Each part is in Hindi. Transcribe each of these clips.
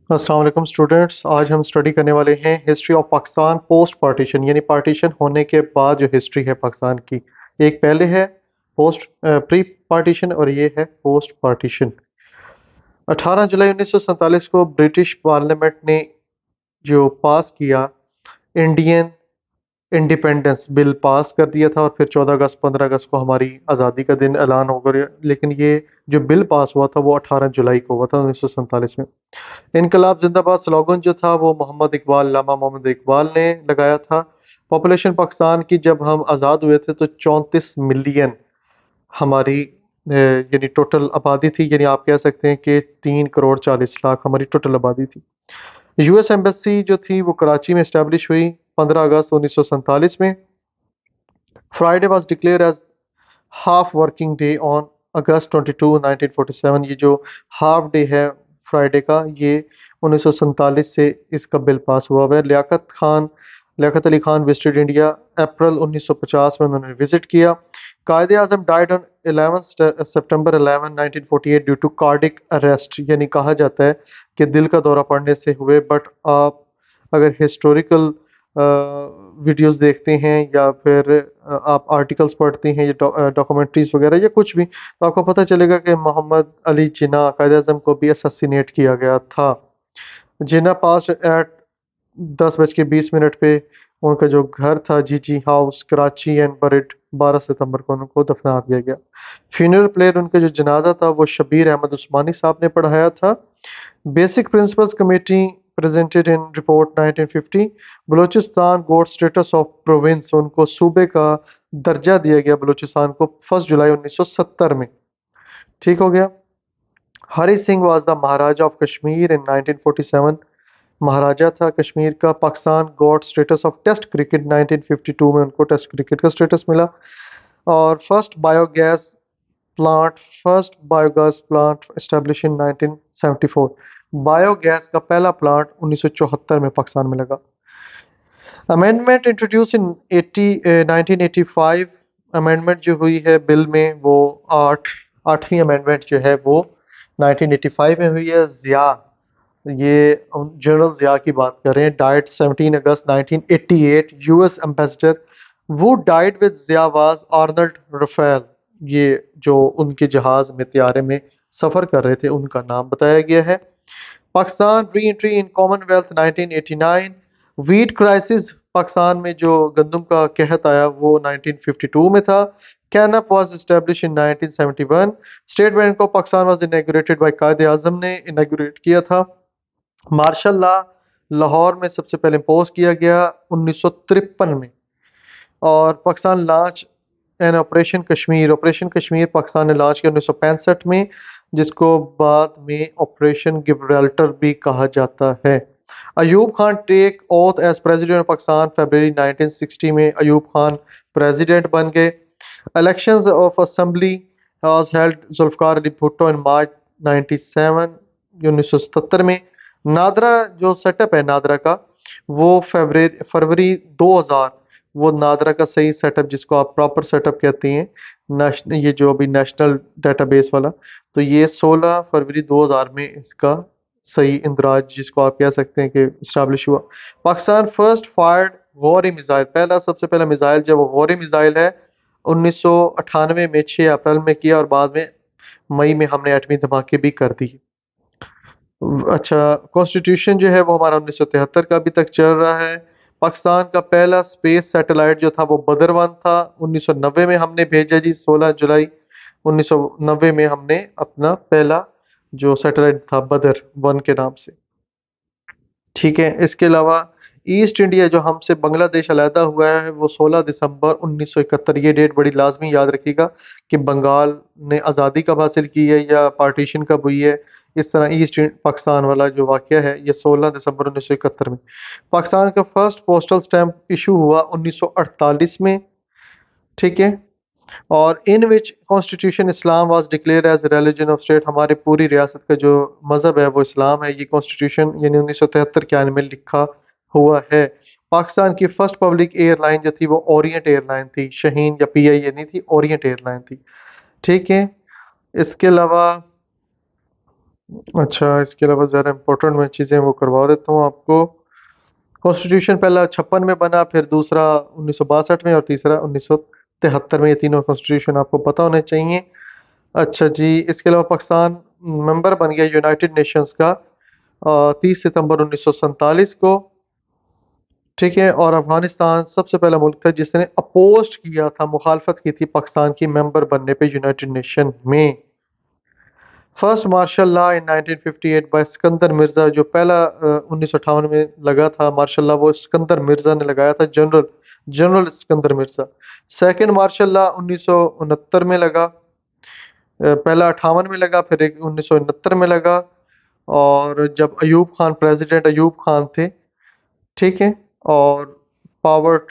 अस्सलाम वालेकुम स्टूडेंट्स। आज हम स्टडी करने वाले हैं history of Pakistan post partition, यानी पार्टीशन होने के बाद जो हिस्ट्री है पाकिस्तान की। एक पहले है पोस्ट प्री पार्टीशन और ये है पोस्ट पार्टीशन। 18 जुलाई 1947 को ब्रिटिश पार्लियामेंट ने जो पास किया इंडियन इंडिपेंडेंस बिल पास कर दिया था, और फिर 14 अगस्त 15 अगस्त को हमारी आज़ादी का दिन ऐलान हो गया। लेकिन ये जो बिल पास हुआ था वो 18 जुलाई को हुआ था 1947 में। इनकलाब जिंदाबाद स्लोगन जो था वो मोहम्मद इकबाल लामा मोहम्मद इकबाल ने लगाया था। पॉपुलेशन पाकिस्तान की जब हम आज़ाद हुए थे तो 34 मिलियन हमारी यानी टोटल आबादी थी। यानी आप कह सकते हैं कि 3 करोड़ 40 लाख हमारी टोटल आबादी थी। यूएस एम्बेसी जो थी वो कराची में इस्टेब्लिश हुई 15 अगस्त 1947 में। Friday was declared as half working day on August 22 1947। ये जो हाफ डे है फ्राइडे का, ये 1947 से इसका बिल पास हुआ है। Liaquat Ali Khan visited India April 1950 में उन्होंने विजिट किया। Quaid-e Azam died on 11 September 11 1948 due to cardiac arrest. यानी कहा जाता है कि दिल का दौरा पड़ने से हुए। बट आप अगर हिस्टोरिकल वीडियोस देखते हैं या फिर आप आर्टिकल्स पढ़ते हैं या डॉक्यूमेंट्रीज वगैरह या कुछ भी, तो आपको पता चलेगा कि मोहम्मद अली जिन्ना कायद-ए-आज़म को भी असैसिनेट किया गया था। जिन्ना पास एट 10:20 पे उनका जो घर था जीजी हाउस कराची एंड बरिड 12 सितंबर को उनको दफना दिया गया। फ्यूनरल प्रेयर उनका जो जनाजा था वो शबीर अहमद उस्मानी साहब ने पढ़ाया था। Basic principles committee presented in report 1950। Balochistan got status of province, उनको सूबे का दर्जा दिया गया बलूचिस्तान को 1 जुलाई 1970 में। ठीक हो गया। Hari Singh was the Maharaja of Kashmir in 1947। Maharaja था कश्मीर का। Pakistan got status of test cricket 1952 में, उनको टेस्ट क्रिकेट का स्टेटस मिला। और first biogas plant establish in 1974। Biogas का पहला प्लांट 1974 में पाकिस्तान में लगा। अमेंडमेंट इंट्रोड्यूस इन 1985। अमेंडमेंट जो हुई है बिल में वो आठवीं अमेंडमेंट जो है वो 1985 में हुई है। ये जनरल ज़िया की बात करें, डाइड 17 अगस्त 1988। यूएस एम्बेसडर वो died with Zia was Arnold Raphel. ये जो उनके जहाज में त्यारे में सफ़र कर रहे थे उनका नाम बताया गया है। Pakistan re entry in Commonwealth 1989। Wheat crisis, Pakistan में जो गंदम का कहत आया वो 1952 में था। KANUPP was established in 1971। State bank of Pakistan was inaugurated by Quaid-e Azam ने इनॉग्रेट किया था। मार्शल लॉ लाहौर में सबसे पहले इम्पोज किया गया 1953 में। और Pakistan launch an operation Kashmir Pakistan ने लॉन्च किया 1965 में, जिसको बाद में ऑपरेशन गिब्राल्टर भी कहा जाता है। Ayub Khan take oath as president of Pakistan फरवरी 1960 में अयूब खान प्रेसिडेंट बन गए। Elections of assembly was held Zulfikar Ali Bhutto in March 97 1977 में। नादरा जो सेटअप है नादरा का, वो फरवरी 2000, वो नादरा का सही सेटअप जिसको आप प्रॉपर सेटअप कहते हैं, ये जो अभी नेशनल डेटाबेस वाला, तो ये 16 फरवरी 2000 में इसका सही इंदराज जिसको आप कह सकते हैं कि इस्टेब्लिश हुआ। Pakistan first fired Gauri missile, सबसे पहला मिसाइल जो वो गौरी मिसाइल है 1998 में 6 अप्रैल में किया, और बाद में मई में हमने एटमी धमाके भी कर दी। अच्छा, कॉन्स्टिट्यूशन जो है वो हमारा 1973 का अभी तक चल रहा है। पाकिस्तान का पहला स्पेस सैटेलाइट जो था वो बदर 1 था, 1990 में हमने भेजा जी। 16 जुलाई 1990 में हमने अपना पहला जो सैटेलाइट था बदर 1 के नाम से। ठीक है। इसके अलावा ईस्ट इंडिया जो हमसे बांग्लादेश अलहदा हुआ है वो 16 दिसंबर 1971। ये डेट बड़ी लाजमी याद रखिएगा कि बंगाल ने आज़ादी कब हासिल की है या पार्टीशन कब हुई है। इस तरह पाकिस्तान वाला जो वाक़या है ये 16 दिसंबर 1971 में। पाकिस्तान का फर्स्ट पोस्टल स्टैम्प इशू हुआ 1948 में। ठीक है। और in which constitution Islam was declared as religion of state, हमारे पूरी रियासत का जो मज़हब है वो इस्लाम है। ये कॉन्स्टिट्यूशन यानी 1973 के आने में लिखा हुआ है। पाकिस्तान की फर्स्ट पब्लिक एयरलाइन जो थी वो ओरिएंट एयरलाइन थी, शहीन या पीआईए नहीं थी, ओरिएंट एयरलाइन थी। ठीक है। इसके अलावा अच्छा, इसके अलावा ज़रा इम्पोर्टेंट मैं चीज़ें वो करवा देता हूँ आपको। कॉन्स्टिट्यूशन पहला 56 में बना, फिर दूसरा 1962 में और तीसरा 1973 में। ये तीनों कॉन्स्टिट्यूशन आपको पता होने चाहिए। अच्छा जी, इसके अलावा पाकिस्तान मेंबर बन गया यूनाइटेड नेशंस का 30 सितंबर 1947 को। ठीक है, और अफगानिस्तान सबसे पहला मुल्क था जिसने अपोस्ट किया था, मुखालफत की थी पाकिस्तान की मेंबर बनने पे यूनाइटेड नेशन में। First martial law in 1958 by Sikandar Mirza, जो पहला 1958 में लगा था मार्शल लॉ, वो सिकंदर मिर्जा ने लगाया था, general general Sikandar Mirza. Second martial law 1969 में लगा। पहला 58 में लगा, फिर एक 1969 में लगा। और जब अयूब खान, प्रेसिडेंट अयूब खान थे, ठीक है, और पावर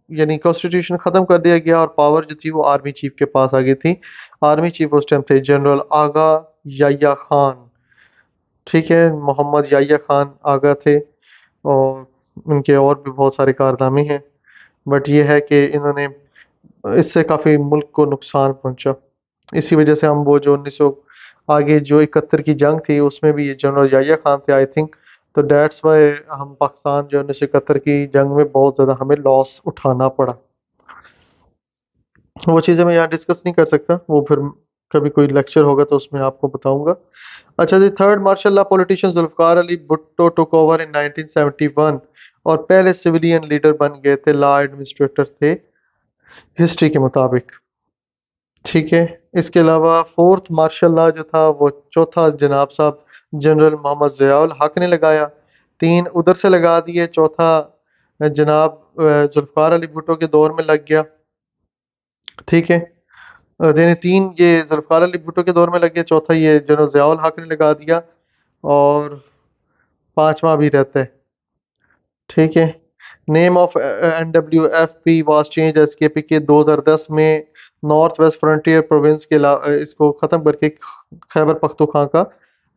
यानी कॉन्स्टिट्यूशन ख़त्म कर दिया गया और पावर जो थी वो आर्मी चीफ के पास आ गई थी। आर्मी चीफ उस टाइम थे जनरल आगा याया खान। ठीक है, मोहम्मद याया खान आगा थे। और उनके और भी बहुत सारे कारनामे हैं, बट ये है कि इन्होंने इससे काफ़ी मुल्क को नुकसान पहुंचा। इसी वजह से हम वो जो 1900 आगे जो 71 की जंग थी उसमें भी ये जनरल याया खान थे आई थिंक। तो डेट्स वाई हम पाकिस्तान जो 1971 की जंग में बहुत ज़्यादा हमें लॉस उठाना पड़ा। वो चीज़ें मैं यहाँ डिस्कस नहीं कर सकता, वो फिर कभी कोई लेक्चर होगा तो उसमें आपको बताऊंगा। अच्छा जी, third martial law politician Zulfikar Ali Bhutto took over in 1971 और पहले सिविलियन लीडर बन गए थे, लॉ एडमिनिस्ट्रेटर थे हिस्ट्री के मुताबिक। ठीक है, इसके अलावा फोर्थ मार्शल लॉ जो था वो चौथा जनाब साहब जनरल मोहम्मद ज़ियाउल हक ने लगाया। तीन उधर से लगा दिए, चौथा जनाब जुल्फ़िकार अली भुट्टो के दौर में लग गया। ठीक है, यानी तीन ये जुल्फ़िकार अली भुट्टो के दौर में लग गया, चौथा ये जनरल ज़ियाउल हक ने लगा दिया, और पांचवा भी रहता है। ठीक है, name of NWFP was change S के पी के 2010 में नॉर्थ वेस्ट फ्रंटियर प्रोविंस के इसको ख़त्म करके खैबर पख्तूनख्वा का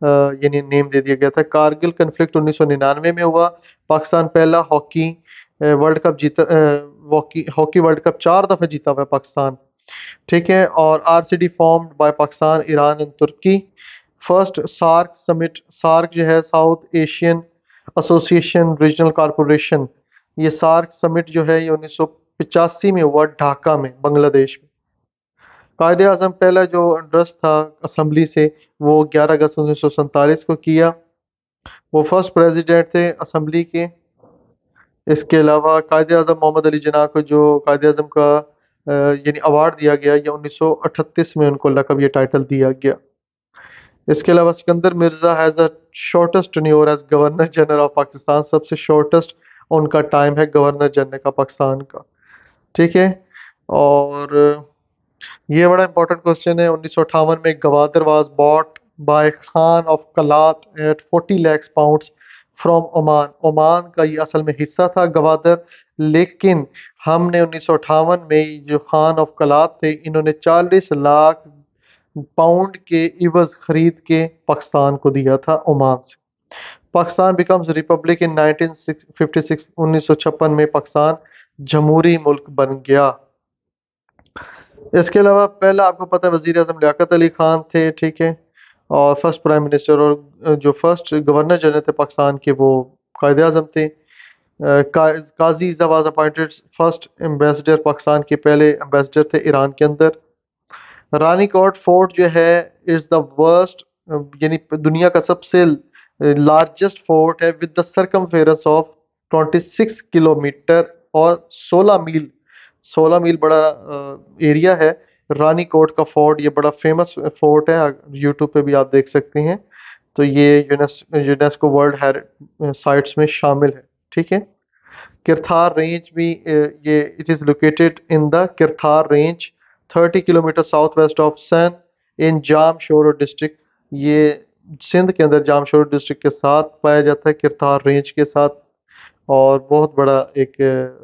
यानी नेम दे दिया गया था। कारगिल कन्फ्लिक्ट 1999 में हुआ। पाकिस्तान पहला हॉकी वर्ल्ड कप जीता, हॉकी हॉकी वर्ल्ड कप 4 दफ़ा जीता हुआ है पाकिस्तान। ठीक है, और RCD formed by Pakistan, Iran and Turkey. First SAARC summit, SAARC जो है South Asian Association Regional Corporation, ये सार्क समिट जो है ये 1985 में हुआ ढाका में, बांग्लादेश में। कायदे आजम पहला जो एड्रेस था असम्बली से वो 11 अगस्त 1947 को किया। वो फर्स्ट प्रेसिडेंट थे असम्बली के। इसके अलावा कायदे आजम मोहम्मद अली जिन्ना को जो कायदे आजम का यानी अवार्ड दिया गया, ये 1938 में उनको लकब ये टाइटल दिया गया। इसके अलावा Sikandar Mirza has the shortest tenure as governor general of Pakistan, सबसे शॉर्टेस्ट उनका टाइम है गवर्नर जनरल का पाकिस्तान का। ठीक है, और ये बड़ा इंपॉर्टेंट क्वेश्चन है। 1958 में Gwadar was bought by Khan of Kalat at 40 lakh pounds from Oman. Oman का ये असल में हिस्सा था गवादर, लेकिन हमने 1958 में जो खान ऑफ कलात थे इन्होंने 40 लाख पाउंड के इवज खरीद के पाकिस्तान को दिया था ओमान से। पाकिस्तान बिकम्स रिपब्लिक इन 1956, 1956 में पाकिस्तान जमहूरी मुल्क बन गया। इसके अलावा पहला आपको पता है वजीर आजम लियाकत अली खान थे। ठीक है, और फर्स्ट प्राइम मिनिस्टर और जो फर्स्ट गवर्नर जनरल थे पाकिस्तान के वो कायदे आजम थे। Qazi Isa was appointed first ambassador, Pakistan के पहले एम्बेसडर थे ईरान के अंदर। रानी कोट फोर्ट जो है इज द वर्स्ट यानी दुनिया का सबसे लार्जेस्ट फोर्ट है with the circumference of 26 kilometre और 16 मील। 16 मील बड़ा एरिया है। रानी कोट का फोर्ट ये बड़ा फेमस फोर्ट है, यूट्यूब पे भी आप देख सकते हैं। तो ये यूनेस्को वर्ल्ड साइट्स में शामिल है। ठीक है, किरथार रेंज भी ये it is located in the Kirthar range 30 kilometre south west of Sann in Jamshoro district. ये सिंध के अंदर जामशोर डिस्ट्रिक्ट के साथ पाया जाता है, किरथार रेंज के साथ। और बहुत बड़ा एक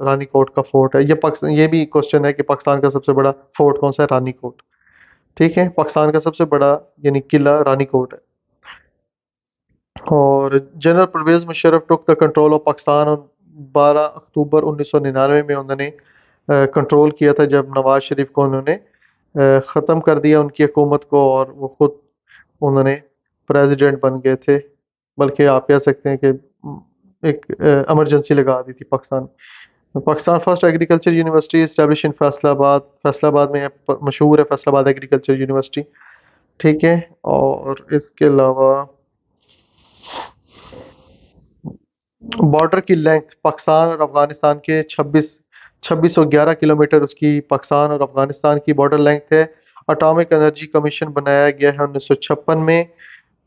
रानी कोट का फोर्ट है। ये भी क्वेश्चन है कि पाकिस्तान का सबसे बड़ा फोर्ट कौन सा है, रानी कोट। ठीक है, पाकिस्तान का सबसे बड़ा यानी किला रानी कोट है। और general Pervez Musharraf took the control of Pakistan on 12 October 1999 में उन्होंने कंट्रोल किया था, जब नवाज शरीफ को उन्होंने ख़त्म कर दिया उनकी हुकूमत को और वो खुद उन्होंने प्रेसिडेंट बन गए थे, बल्कि आप कह सकते हैं कि एक इमरजेंसी लगा दी थी Pakistan. Pakistan first agriculture university establish in Faisalabad, Faisalabad में है, मशहूर है फैसलाबाद एग्रीकल्चर यूनिवर्सिटी। ठीक है। और इसके अलावा बॉर्डर की लेंथ पाकिस्तान और अफगानिस्तान के 2611 किलोमीटर उसकी पाकिस्तान और अफगानिस्तान की बॉर्डर लेंथ है। एटॉमिक एनर्जी कमीशन बनाया गया है 1956 में।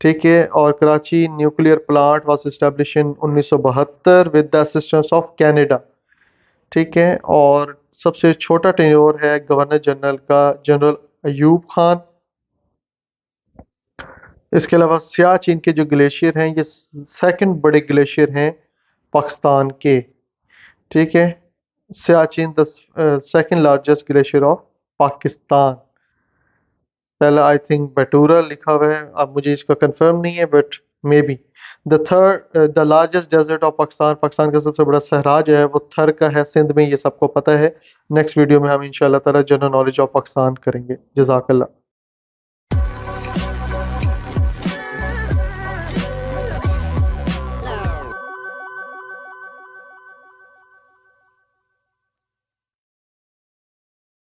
ठीक है। और Karachi nuclear plant was established in 1972 with the assistance of Canada. ठीक है। और सबसे छोटा टेन्योर है गवर्नर जनरल का, जनरल अयूब खान। इसके अलावा सियाचिन के जो ग्लेशियर हैं, ये सेकंड बड़े ग्लेशियर हैं पाकिस्तान के। ठीक है। Siachen the second largest glacier of Pakistan. पहला आई थिंक बैटूरा लिखा हुआ है, अब मुझे इसका कंफर्म नहीं है, but maybe. The largest desert of Pakistan, Pakistan का सबसे बड़ा सहरा जो है वो थर का है, सिंध में, ये सबको पता है। नेक्स्ट वीडियो में हम इंशाल्लाह ताला जनरल नॉलेज ऑफ पाकिस्तान करेंगे। जज़ाकल्लाह।